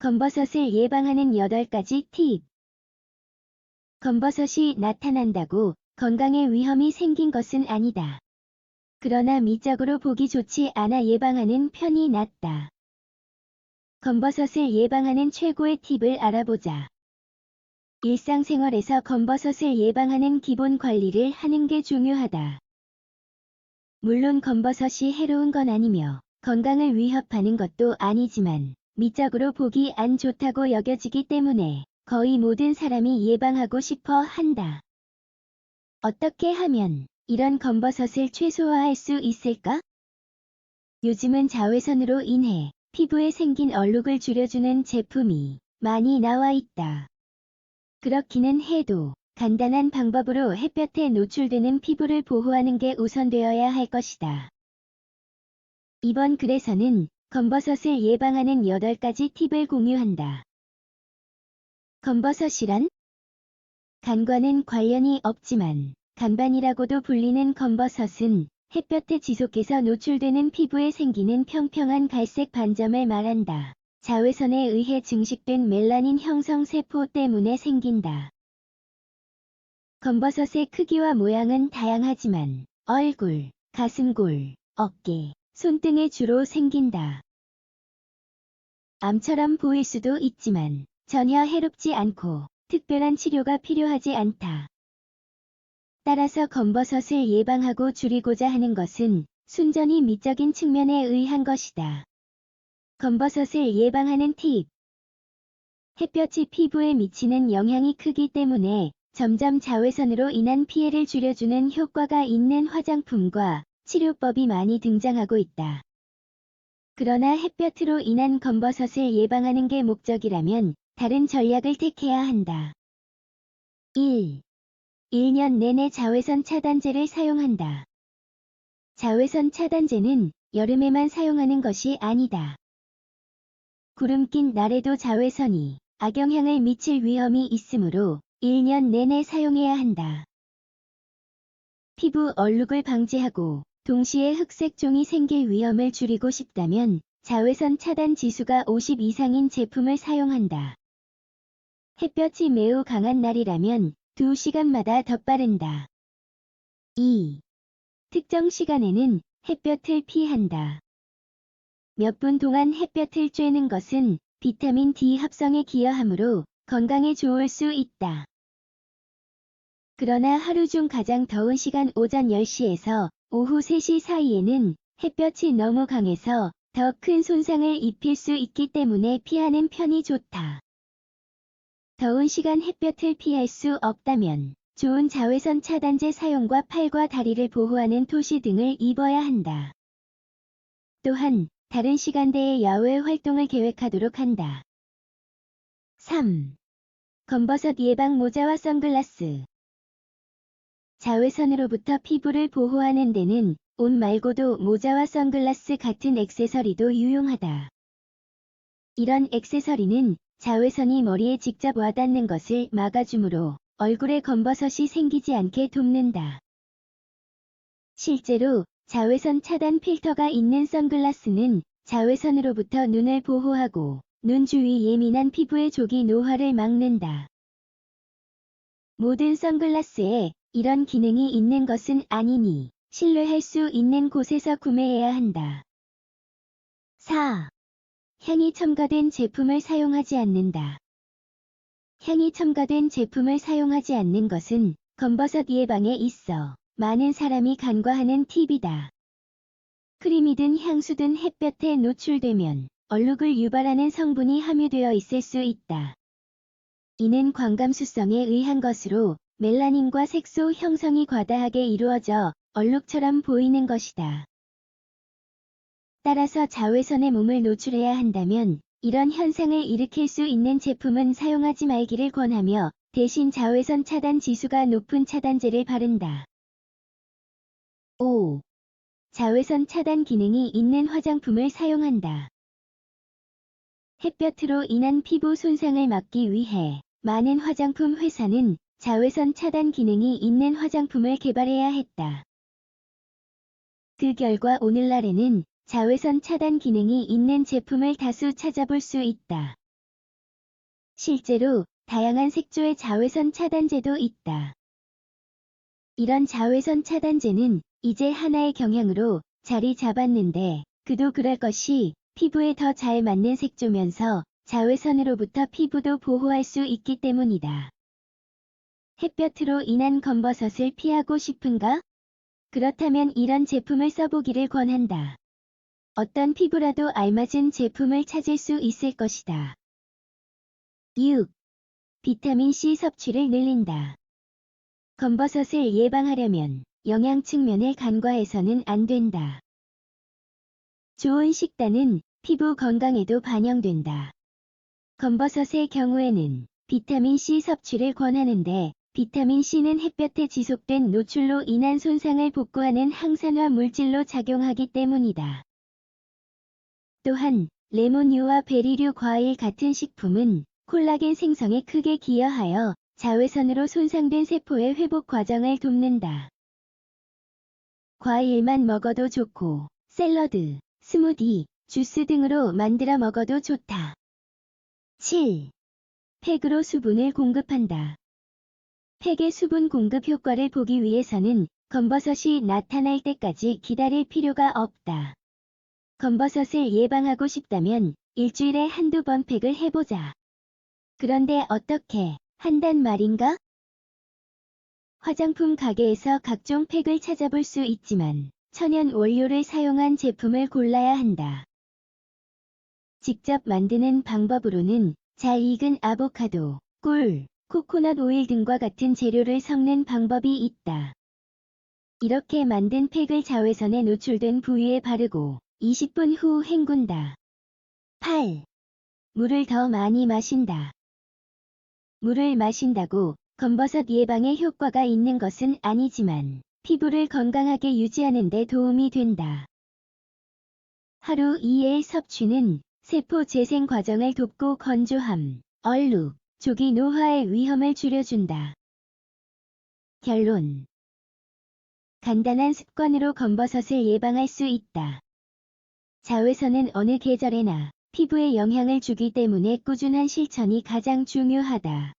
검버섯을 예방하는 8가지 팁. 검버섯이 나타난다고 건강에 위험이 생긴 것은 아니다. 그러나 미적으로 보기 좋지 않아 예방하는 편이 낫다. 검버섯을 예방하는 최고의 팁을 알아보자. 일상생활에서 검버섯을 예방하는 기본 관리를 하는 게 중요하다. 물론 검버섯이 해로운 건 아니며 건강을 위협하는 것도 아니지만 미적으로 보기 안 좋다고 여겨지기 때문에 거의 모든 사람이 예방하고 싶어 한다. 어떻게 하면 이런 검버섯을 최소화할 수 있을까? 요즘은 자외선으로 인해 피부에 생긴 얼룩을 줄여주는 제품이 많이 나와 있다. 그렇기는 해도 간단한 방법으로 햇볕에 노출되는 피부를 보호하는 게 우선되어야 할 것이다. 이번 글에서는 검버섯을 예방하는 8가지 팁을 공유한다. 검버섯이란? 간과는 관련이 없지만 간반이라고도 불리는 검버섯은 햇볕에 지속해서 노출되는 피부에 생기는 평평한 갈색 반점을 말한다. 자외선에 의해 증식된 멜라닌 형성 세포 때문에 생긴다. 검버섯의 크기와 모양은 다양하지만 얼굴, 가슴골, 어깨, 손등에 주로 생긴다. 암처럼 보일 수도 있지만 전혀 해롭지 않고 특별한 치료가 필요하지 않다. 따라서 검버섯을 예방하고 줄이고자 하는 것은 순전히 미적인 측면에 의한 것이다. 검버섯을 예방하는 팁. 햇볕이 피부에 미치는 영향이 크기 때문에 점점 자외선으로 인한 피해를 줄여주는 효과가 있는 화장품과 치료법이 많이 등장하고 있다. 그러나 햇볕으로 인한 검버섯을 예방하는 게 목적이라면 다른 전략을 택해야 한다. 1. 1년 내내 자외선 차단제를 사용한다. 자외선 차단제는 여름에만 사용하는 것이 아니다. 구름 낀 날에도 자외선이 악영향을 미칠 위험이 있으므로 1년 내내 사용해야 한다. 피부 얼룩을 방지하고 동시에 흑색종이 생길 위험을 줄이고 싶다면 자외선 차단 지수가 50 이상인 제품을 사용한다. 햇볕이 매우 강한 날이라면 2시간마다 덧바른다. 2. 특정 시간에는 햇볕을 피한다. 몇 분 동안 햇볕을 쬐는 것은 비타민 D 합성에 기여하므로 건강에 좋을 수 있다. 그러나 하루 중 가장 더운 시간 오전 10시에서 오후 3시 사이에는 햇볕이 너무 강해서 더 큰 손상을 입힐 수 있기 때문에 피하는 편이 좋다. 더운 시간 햇볕을 피할 수 없다면 좋은 자외선 차단제 사용과 팔과 다리를 보호하는 토시 등을 입어야 한다. 또한 다른 시간대에 야외 활동을 계획하도록 한다. 3. 검버섯 예방 모자와 선글라스. 자외선으로부터 피부를 보호하는 데는 옷 말고도 모자와 선글라스 같은 액세서리도 유용하다. 이런 액세서리는 자외선이 머리에 직접 와닿는 것을 막아주므로 얼굴에 검버섯이 생기지 않게 돕는다. 실제로 자외선 차단 필터가 있는 선글라스는 자외선으로부터 눈을 보호하고 눈 주위 예민한 피부의 조기 노화를 막는다. 모든 선글라스에 이런 기능이 있는 것은 아니니 신뢰할 수 있는 곳에서 구매해야 한다. 4. 향이 첨가된 제품을 사용하지 않는다. 향이 첨가된 제품을 사용하지 않는 것은 검버섯 예방에 있어 많은 사람이 간과하는 팁이다. 크림이든 향수든 햇볕에 노출되면 얼룩을 유발하는 성분이 함유되어 있을 수 있다. 이는 광감수성에 의한 것으로 멜라닌과 색소 형성이 과다하게 이루어져 얼룩처럼 보이는 것이다. 따라서 자외선에 몸을 노출해야 한다면 이런 현상을 일으킬 수 있는 제품은 사용하지 말기를 권하며 대신 자외선 차단 지수가 높은 차단제를 바른다. 5. 자외선 차단 기능이 있는 화장품을 사용한다. 햇볕으로 인한 피부 손상을 막기 위해 많은 화장품 회사는 자외선 차단 기능이 있는 화장품을 개발해야 했다. 그 결과 오늘날에는 자외선 차단 기능이 있는 제품을 다수 찾아볼 수 있다. 실제로 다양한 색조의 자외선 차단제도 있다. 이런 자외선 차단제는 이제 하나의 경향으로 자리 잡았는데 그도 그럴 것이 피부에 더 잘 맞는 색조면서 자외선으로부터 피부도 보호할 수 있기 때문이다. 햇볕으로 인한 검버섯을 피하고 싶은가? 그렇다면 이런 제품을 써보기를 권한다. 어떤 피부라도 알맞은 제품을 찾을 수 있을 것이다. 6. 비타민C 섭취를 늘린다. 검버섯을 예방하려면 영양 측면을 간과해서는 안 된다. 좋은 식단은 피부 건강에도 반영된다. 검버섯의 경우에는 비타민C 섭취를 권하는데 비타민C는 햇볕에 지속된 노출로 인한 손상을 복구하는 항산화 물질로 작용하기 때문이다. 또한 레몬유와 베리류 과일 같은 식품은 콜라겐 생성에 크게 기여하여 자외선으로 손상된 세포의 회복 과정을 돕는다. 과일만 먹어도 좋고 샐러드, 스무디, 주스 등으로 만들어 먹어도 좋다. 7. 팩으로 수분을 공급한다. 팩의 수분 공급 효과를 보기 위해서는 검버섯이 나타날 때까지 기다릴 필요가 없다. 검버섯을 예방하고 싶다면 일주일에 한두 번 팩을 해보자. 그런데 어떻게 한단 말인가? 화장품 가게에서 각종 팩을 찾아볼 수 있지만 천연 원료를 사용한 제품을 골라야 한다. 직접 만드는 방법으로는 잘 익은 아보카도, 꿀, 코코넛 오일 등과 같은 재료를 섞는 방법이 있다. 이렇게 만든 팩을 자외선에 노출된 부위에 바르고 20분 후 헹군다. 8. 물을 더 많이 마신다. 물을 마신다고 검버섯 예방에 효과가 있는 것은 아니지만 피부를 건강하게 유지하는 데 도움이 된다. 하루 2회 섭취는 세포 재생 과정을 돕고 건조함, 얼룩, 조기 노화의 위험을 줄여준다. 결론. 간단한 습관으로 검버섯을 예방할 수 있다. 자외선은 어느 계절에나 피부에 영향을 주기 때문에 꾸준한 실천이 가장 중요하다.